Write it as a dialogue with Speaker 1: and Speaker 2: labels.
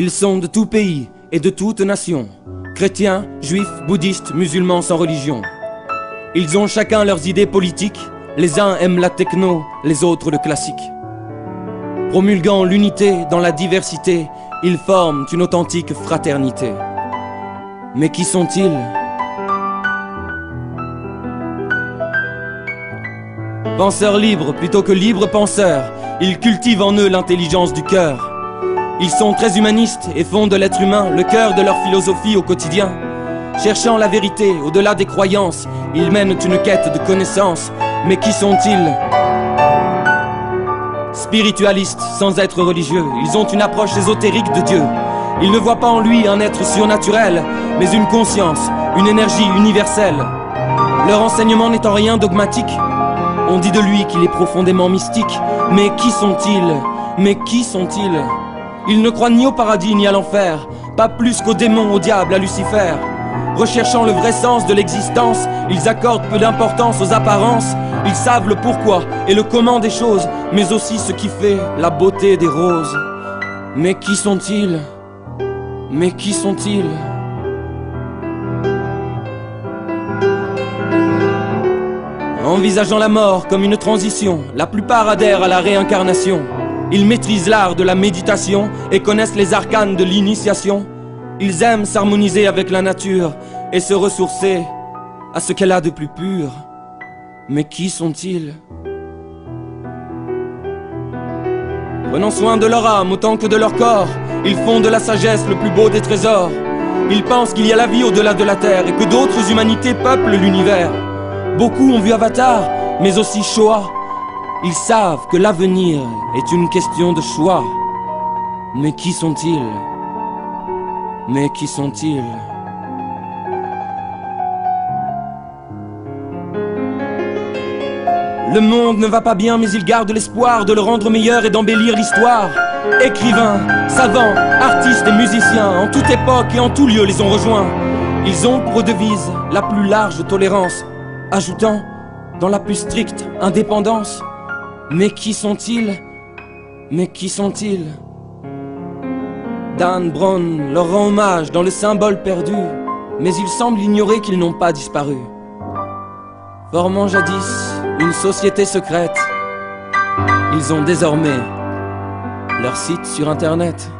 Speaker 1: Ils sont de tout pays et de toute nation, chrétiens, juifs, bouddhistes, musulmans sans religion. Ils ont chacun leurs idées politiques, les uns aiment la techno, les autres le classique. Promulguant l'unité dans la diversité, ils forment une authentique fraternité. Mais qui sont-ils ? Penseurs libres plutôt que libres penseurs, ils cultivent en eux l'intelligence du cœur. Ils sont très humanistes et font de l'être humain le cœur de leur philosophie au quotidien. Cherchant la vérité au-delà des croyances, ils mènent une quête de connaissances. Mais qui sont-ils ? Spiritualistes sans être religieux, ils ont une approche ésotérique de Dieu. Ils ne voient pas en lui un être surnaturel, mais une conscience, une énergie universelle. Leur enseignement n'est en rien dogmatique. On dit de lui qu'il est profondément mystique. Mais qui sont-ils ? Mais qui sont-ils ? Ils ne croient ni au paradis ni à l'enfer, pas plus qu'aux démons, au diable, à Lucifer. Recherchant le vrai sens de l'existence, ils accordent peu d'importance aux apparences. Ils savent le pourquoi et le comment des choses, mais aussi ce qui fait la beauté des roses. Mais qui sont-ils ? Mais qui sont-ils ? Envisageant la mort comme une transition, la plupart adhèrent à la réincarnation. Ils maîtrisent l'art de la méditation et connaissent les arcanes de l'initiation. Ils aiment s'harmoniser avec la nature et se ressourcer à ce qu'elle a de plus pur. Mais qui sont-ils ? Prenant soin de leur âme autant que de leur corps, ils font de la sagesse le plus beau des trésors. Ils pensent qu'il y a la vie au-delà de la terre et que d'autres humanités peuplent l'univers. Beaucoup ont vu Avatar, mais aussi Shoah. Ils savent que l'avenir est une question de choix. Mais qui sont-ils ? Mais qui sont-ils ? Le monde ne va pas bien, mais ils gardent l'espoir de le rendre meilleur et d'embellir l'histoire. Écrivains, savants, artistes et musiciens, en toute époque et en tout lieu les ont rejoints. Ils ont pour devise la plus large tolérance, ajoutant dans la plus stricte indépendance. Mais qui sont-ils ? Mais qui sont-ils ? Dan Brown leur rend hommage dans le symbole perdu, mais il semble ignorer qu'ils n'ont pas disparu. Formant jadis une société secrète, ils ont désormais leur site sur internet.